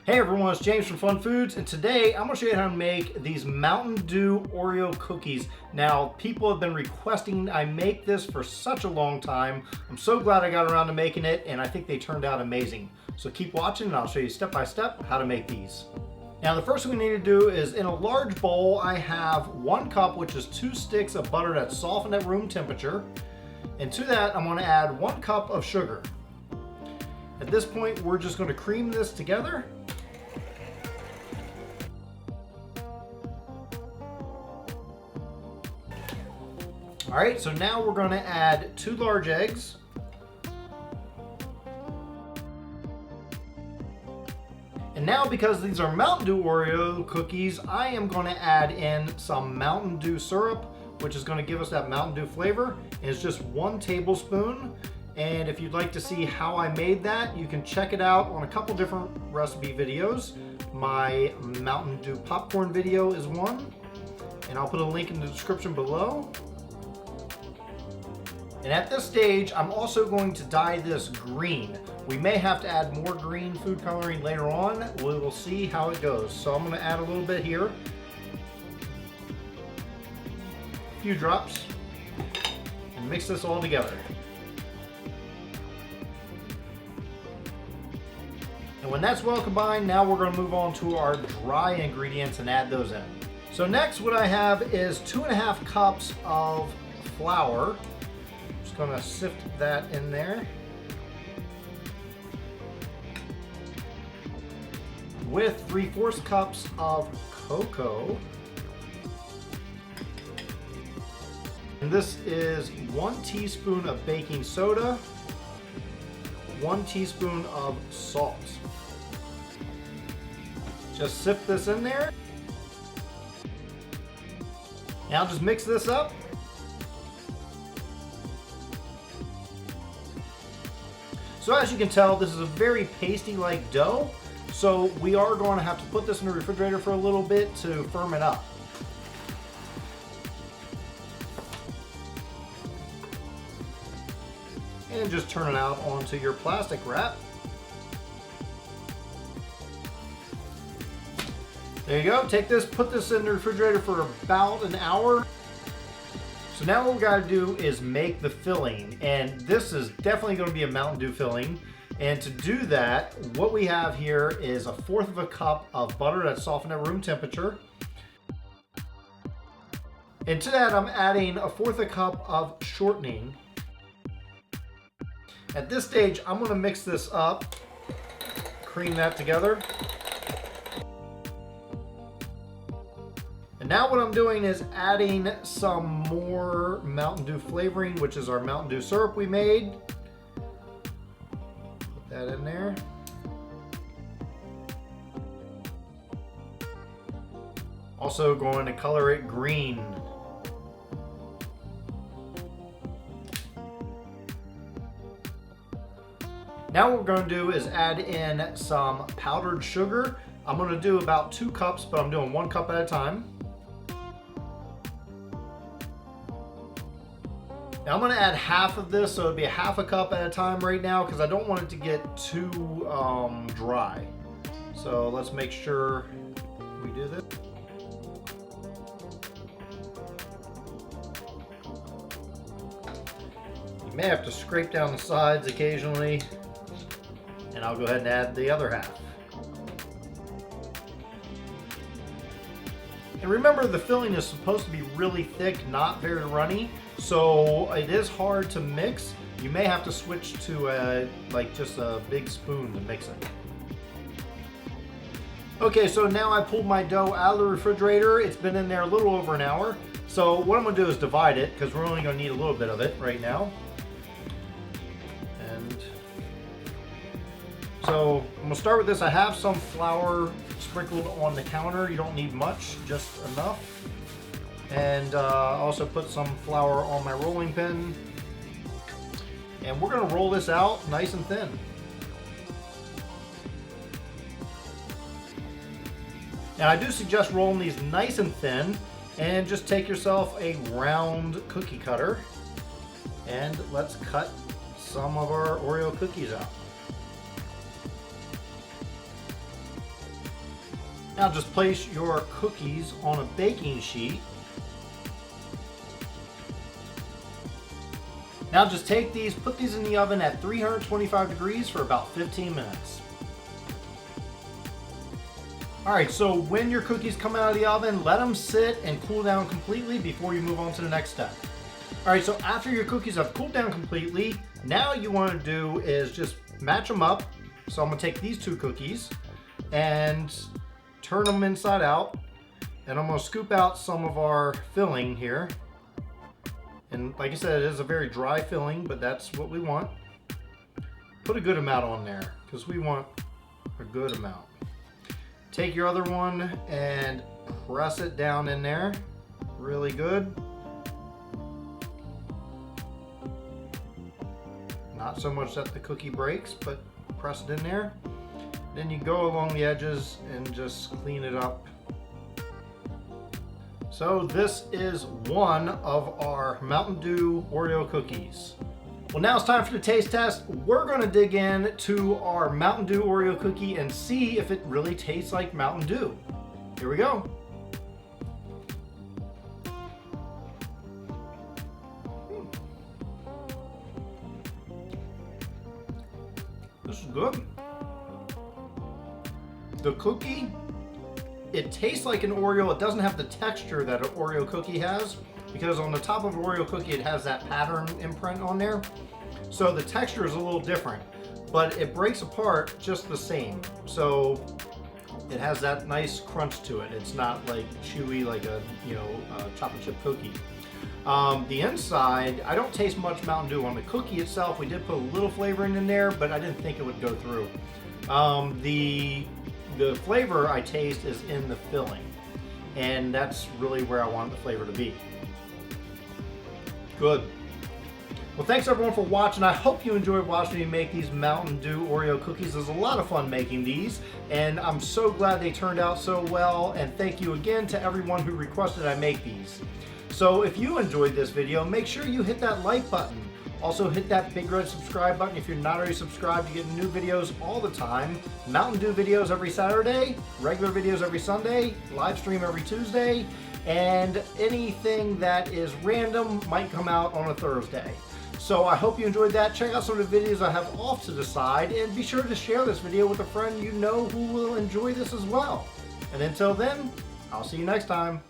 Hey everyone, it's James from FunFoods, and today I'm going to show you how to make these Mountain Dew Oreo cookies. Now, people have been requesting I make this for such a long time. I'm so glad I got around to making it, and I think they turned out amazing. So keep watching and I'll show you step by step how to make these. Now, the first thing we need to do is in a large bowl, I have 1 cup, which is 2 sticks of butter that's softened at room temperature. And to that, I'm going to add 1 cup of sugar. At this point, we're just going to cream this together. All right, so now we're going to add 2 large eggs. And now, because these are Mountain Dew Oreo cookies, I am going to add in some Mountain Dew syrup, which is going to give us that Mountain Dew flavor. And it's just 1 tablespoon. And if you'd like to see how I made that, you can check it out on a couple different recipe videos. My Mountain Dew popcorn video is one, and I'll put a link in the description below. And at this stage, I'm also going to dye this green. We may have to add more green food coloring later on. We will see how it goes. So I'm going to add a little bit here. A few drops. And mix this all together. And when that's well combined, now we're going to move on to our dry ingredients and add those in. So next, what I have is 2.5 cups of flour. Just going to sift that in there. With 3/4 cups of cocoa. And this is 1 teaspoon of baking soda, 1 teaspoon of salt. Just sift this in there. Now just mix this up. So as you can tell, this is a very pasty-like dough. So we are going to have to put this in the refrigerator for a little bit to firm it up. And just turn it out onto your plastic wrap. There you go. Take this, put this in the refrigerator for about an hour. So now what we got to do is make the filling, and this is definitely going to be a Mountain Dew filling. And to do that, what we have here is 1/4 cup of butter that's softened at room temperature. And to that, I'm adding 1/4 cup of shortening. At this stage, I'm going to mix this up, cream that together. And now what I'm doing is adding some more Mountain Dew flavoring, which is our Mountain Dew syrup we made. Put that in there. Also going to color it green. Now what we're going to do is add in some powdered sugar. I'm going to do about 2 cups, but I'm doing 1 cup at a time. Now I'm going to add half of this, so it'll be 1/2 cup at a time right now because I don't want it to get too dry. So let's make sure we do this. You may have to scrape down the sides occasionally, and I'll go ahead and add the other half. And remember, the filling is supposed to be really thick, not very runny. So it is hard to mix. You may have to switch to just a big spoon to mix it. Okay, so now I pulled my dough out of the refrigerator. It's been in there a little over an hour. So what I'm going to do is divide it because we're only going to need a little bit of it right now. And so I'm going to start with this. I have some flour sprinkled on the counter. You don't need much, just enough. And also put some flour on my rolling pin. And we're going to roll this out nice and thin. Now I do suggest rolling these nice and thin, and just take yourself a round cookie cutter and let's cut some of our Oreo cookies out. Now just place your cookies on a baking sheet. Now just take these, put these in the oven at 325 degrees for about 15 minutes. Alright, so when your cookies come out of the oven, let them sit and cool down completely before you move on to the next step. Alright, so after your cookies have cooled down completely, now what you want to do is just match them up. So I'm going to take these two cookies and turn them inside out, and I'm going to scoop out some of our filling here. And like I said, it is a very dry filling, but that's what we want. Put a good amount on there because we want a good amount. Take your other one and press it down in there really good. Not so much that the cookie breaks, but press it in there. Then you go along the edges and just clean it up. So this is one of our Mountain Dew Oreo cookies. Well, now it's time for the taste test. We're gonna dig in to our Mountain Dew Oreo cookie and see if it really tastes like Mountain Dew. Here we go. This is good. The cookie, it tastes like an Oreo. It doesn't have the texture that an Oreo cookie has, because on the top of an Oreo cookie it has that pattern imprint on there. So the texture is a little different, but it breaks apart just the same. So it has that nice crunch to it. It's not like chewy like a chocolate chip cookie. The inside, I don't taste much Mountain Dew. On the cookie itself, we did put a little flavoring in there, but I didn't think it would go through. The flavor I taste is in the filling, and that's really where I want the flavor to be. Good. Well, thanks everyone for watching. I hope you enjoyed watching me make these Mountain Dew Oreo cookies. It was a lot of fun making these, and I'm so glad they turned out so well, and thank you again to everyone who requested I make these. So if you enjoyed this video, make sure you hit that like button. Also hit that big red subscribe button if you're not already subscribed. You get new videos all the time. Mountain Dew videos every Saturday, regular videos every Sunday, live stream every Tuesday, and anything that is random might come out on a Thursday. So I hope you enjoyed that. Check out some of the videos I have off to the side, and be sure to share this video with a friend you know who will enjoy this as well. And until then, I'll see you next time.